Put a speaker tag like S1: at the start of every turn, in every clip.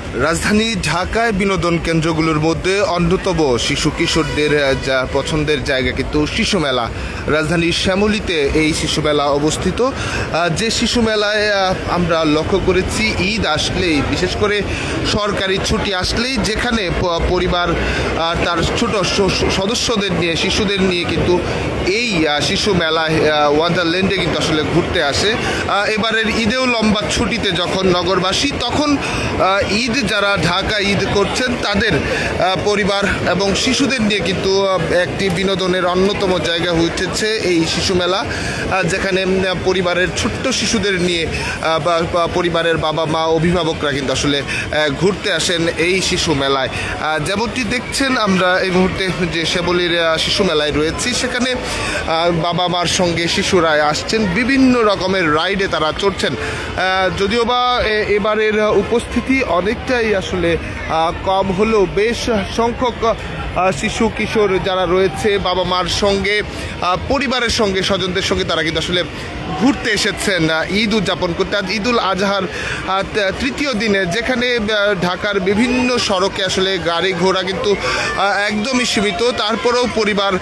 S1: রাজধানী ঢাকায় বিনোদন কেন্দ্রগুলোর মধ্যে অন্যতম শিশু কিশোরদের যা পছন্দের জায়গা কিন্তু শিশু মেলা। রাজধানীর শ্যামলীতে এই শিশু মেলা অবস্থিত। যে শিশু মেলায় আমরা লক্ষ্য করেছি ঈদ আসলেই, বিশেষ করে সরকারি ছুটি আসলেই, যেখানে পরিবার তার ছোট সদস্যদের নিয়ে, শিশুদের নিয়ে কিন্তু এই শিশু মেলায় ওয়ান্ডারল্যান্ডে কিন্তু আসলে ঘুরতে আসে। এবারের ঈদেও লম্বা ছুটিতে যখন নগরবাসী, তখন ঈদ যারা ঢাকা ঈদ করছেন তাদের পরিবার এবং শিশুদের নিয়ে কিন্তু একটি বিনোদনের অন্যতম জায়গা হয়ে উঠেছে এই শিশু মেলা, যেখানে পরিবারের ছোট্ট শিশুদের নিয়ে বা পরিবারের বাবা মা অভিভাবকরা কিন্তু আসলে ঘুরতে আসেন এই শিশু মেলায়। যেমনটি দেখছেন আমরা এই মুহূর্তে যে শ্যামলীর শিশু মেলায় রয়েছি, সেখানে বাবা মার সঙ্গে শিশুরা আসছেন, বিভিন্ন রকমের রাইডে তারা চড়ছেন। যদিও বা এবারের উপস্থিতি অনেকটাই আসলে কম হলেও বেশ সংখ্যক শিশু কিশোর যারা রয়েছে বাবা মার সঙ্গে, পরিবারের সঙ্গে, স্বজনদের সঙ্গে তারা কিন্তু আসলে ঘুরতে এসেছেন ঈদ উদযাপন করতে। আজ ঈদুল আজহার তৃতীয় দিনে, যেখানে ঢাকার বিভিন্ন সড়কে আসলে গাড়ি ঘোড়া কিন্তু একদমই সীমিত, তারপরেও পরিবার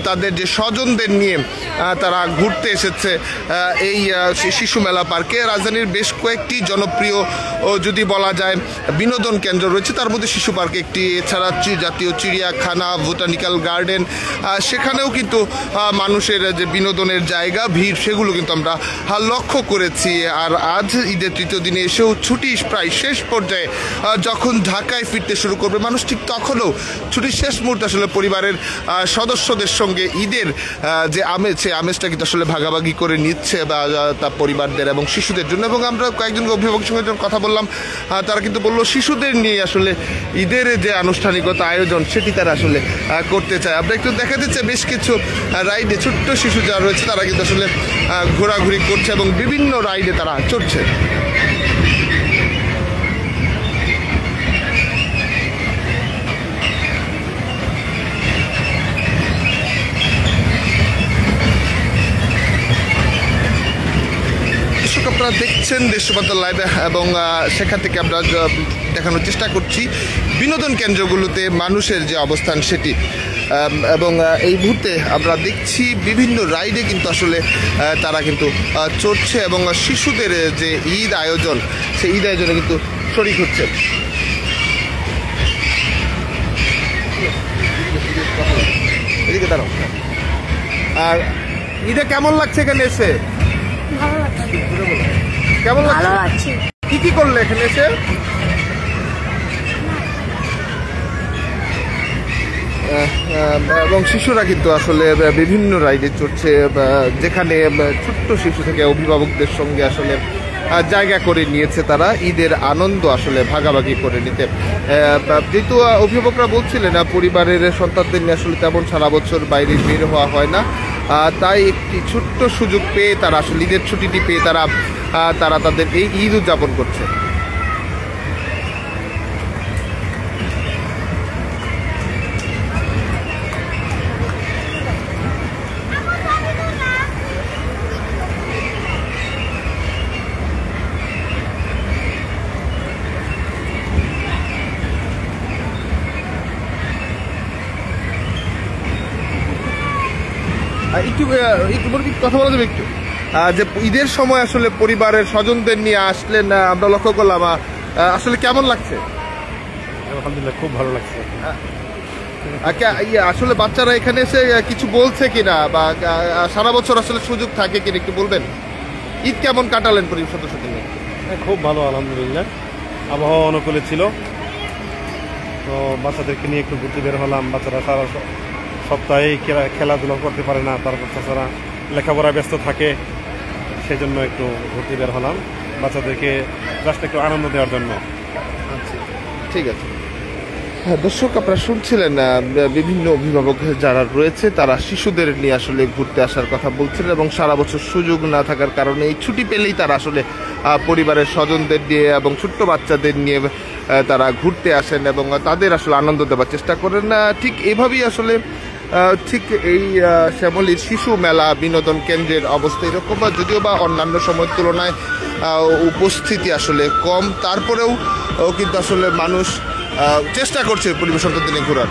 S1: তাদের যে স্বজনদের নিয়ে তারা ঘুরতে এসেছে এই শিশু মেলা পার্কে। রাজধানীর বেশ কয়েকটি জনপ্রিয় যদি বলা যায় বিনোদন কেন্দ্র রয়েছে, তার মধ্যে শিশু পার্ক একটি। এছাড়া জাতীয় চিড়িয়াখানা, বোটানিক্যাল গার্ডেন, সেখানেও কিন্তু মানুষের যে বিনোদনের জায়গা, ভিড়, সেগুলো কিন্তু আমরা লক্ষ্য করেছি। আর আজ ঈদের তৃতীয় দিনে এসেও ছুটি প্রায় শেষ পর্যায়ে, যখন ঢাকায় ফিরতে শুরু করবে মানুষ, ঠিক তখনও ছুটির শেষ মুহূর্তে আসলে পরিবারের সদস্যদের সঙ্গে ঈদের যে আমেজ, সেই আমেজটা কিন্তু আসলে ভাগাভাগি করে নিচ্ছে বা তার পরিবারদের এবং শিশুদের জন্য। এবং আমরা কয়েকজন অভিভাবকের সঙ্গে যখন কথা বললাম, তারা কিন্তু বললো শিশুদের নিয়ে আসলে ঈদের যে আনুষ্ঠানিকতা আয়োজন সেটি তারা আসলে করতে চায়। আমরা একটু দেখা দিচ্ছে বেশ কিছু রাইডে ছোট্ট শিশু যারা রয়েছে তারা কিন্তু আসলে ঘোরাঘুরি করছে এবং বিভিন্ন রাইডে তারা চড়ছে। আপনারা দেখছেন দেশবার্তা লাইভ এবং সেখান থেকে আমরা দেখানোর চেষ্টা করছি বিনোদন কেন্দ্রগুলোতে মানুষের যে অবস্থান সেটি। এবং এই মুহূর্তে আমরা দেখছি বিভিন্ন রাইডে কিন্তু আসলে তারা কিন্তু চড়ছে এবং শিশুদের যে ঈদ আয়োজন, সেই ঈদ আয়োজনে কিন্তু শরিক হচ্ছে। এদিকে দাঁড়াও। আর ঈদে কেমন লাগছে এখানে এসে? কেমন লাগছে? কি কি করলে এখানে এসে? এবং শিশুরা কিন্তু আসলে বিভিন্ন রাইডে চড়ছে, যেখানে ছোট্ট শিশু থেকে অভিভাবকদের সঙ্গে আসলে জায়গা করে নিয়েছে তারা ঈদের আনন্দ আসলে ভাগাভাগি করে নিতে। যেহেতু অভিভাবকরা বলছিলেন পরিবারের সন্তানদের নিয়ে আসলে তেমন সারা বছর বাইরে বের হওয়া হয় না, তাই একটি ছোট্ট সুযোগ পেয়ে তারা আসলে ঈদের ছুটিটি পেয়ে তারা তাদের এই ঈদ উদযাপন করছে। একটু কথা বলা যাবে একটু, যে ঈদের সময় আসলে পরিবারের স্বজনদের নিয়ে আসলেন, আমরা লক্ষ্য করলাম, আসলে কেমন লাগছে?
S2: আলহামদুলিল্লাহ, খুব ভালো লাগছে।
S1: আসলে বাচ্চারা এখানে এসে কিছু বলছে কিনা, বা সারা বছর আসলে সুযোগ থাকে কিনা একটু বলবেন? ঈদ কেমন কাটালেন পরিবার সদস্যদের নিয়ে?
S2: খুব ভালো, আলহামদুলিল্লাহ। আবহাওয়া অনুকূলে ছিল, তো বাচ্চাদেরকে নিয়ে একটু ঘুরতে বের হলাম। বাচ্চারা সারা সপ্তাহে খেলাধুলা করতে পারে না, তারপর তাছাড়া লেখাপড়ায় ব্যস্ত থাকে, সেই জন্য একটু ঘুরতে বের হলাম বাচ্চাদেরকে জাস্ট একটু আনন্দ দেওয়ার জন্য।
S1: আচ্ছা, ঠিক আছে। হ্যাঁ দর্শক, আপনারা শুনছিলেন বিভিন্ন অভিভাবক যারা রয়েছে তারা শিশুদের নিয়ে আসলে ঘুরতে আসার কথা বলছিলেন এবং সারা বছর সুযোগ না থাকার কারণে এই ছুটি পেলেই তারা আসলে পরিবারের স্বজনদের নিয়ে এবং ছোট্ট বাচ্চাদের নিয়ে তারা ঘুরতে আসেন এবং তাদের আসলে আনন্দ দেওয়ার চেষ্টা করেন। ঠিক এভাবেই আসলে ঠিক এই শ্যামলীর শিশু মেলা বিনোদন কেন্দ্রের অবস্থা এরকম, যদিও বা অন্যান্য সময়ের তুলনায় উপস্থিতি আসলে কম, তারপরেও কিন্তু আসলে মানুষ চেষ্টা করছে পরিবার সন্তানদের নিয়ে ঘোরার।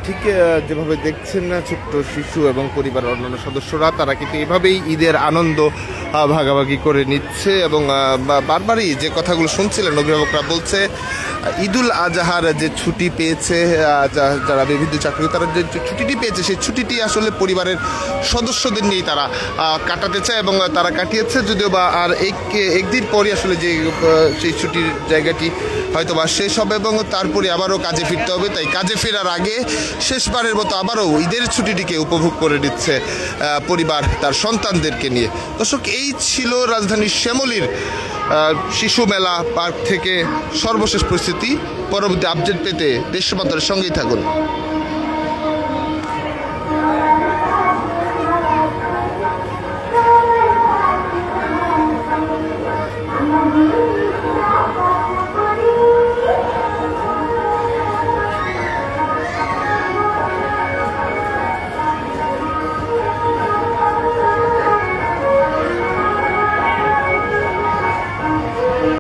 S1: ঠিক যেভাবে দেখছেন না, ছোট্ট শিশু এবং পরিবারের অন্যান্য সদস্যরা তারা কিন্তু এভাবেই ঈদের আনন্দ ভাগাভাগি করে নিচ্ছে। এবং বারবারই যে কথাগুলো শুনছিলেন অভিভাবকরা বলছে ঈদুল আজহার যে ছুটি পেয়েছে, যারা বিভিন্ন চাকরি তারা যে ছুটিটি পেয়েছে সেই ছুটিটি আসলে পরিবারের সদস্যদের নিয়েই তারা কাটাতে চায় এবং তারা কাটিয়েছে। যদিও বা আর একদিন পরই আসলে যে সেই ছুটির জায়গাটি হয়তো বা শেষ হবে এবং তারপরে আবারও কাজে ফিরতে হবে। তাই কাজে ফেরার আগে শেষবারের মতো আবারও ঈদের ছুটিটিকে উপভোগ করে নিচ্ছে পরিবার তার সন্তানদেরকে নিয়ে। দর্শক, এই ছিল রাজধানীর শ্যামলীর শিশু মেলা পার্ক থেকে সর্বশেষ পরিস্থিতি। পরবর্তী আপডেট পেতে দেশ সমান্তরের সঙ্গেই থাকুন।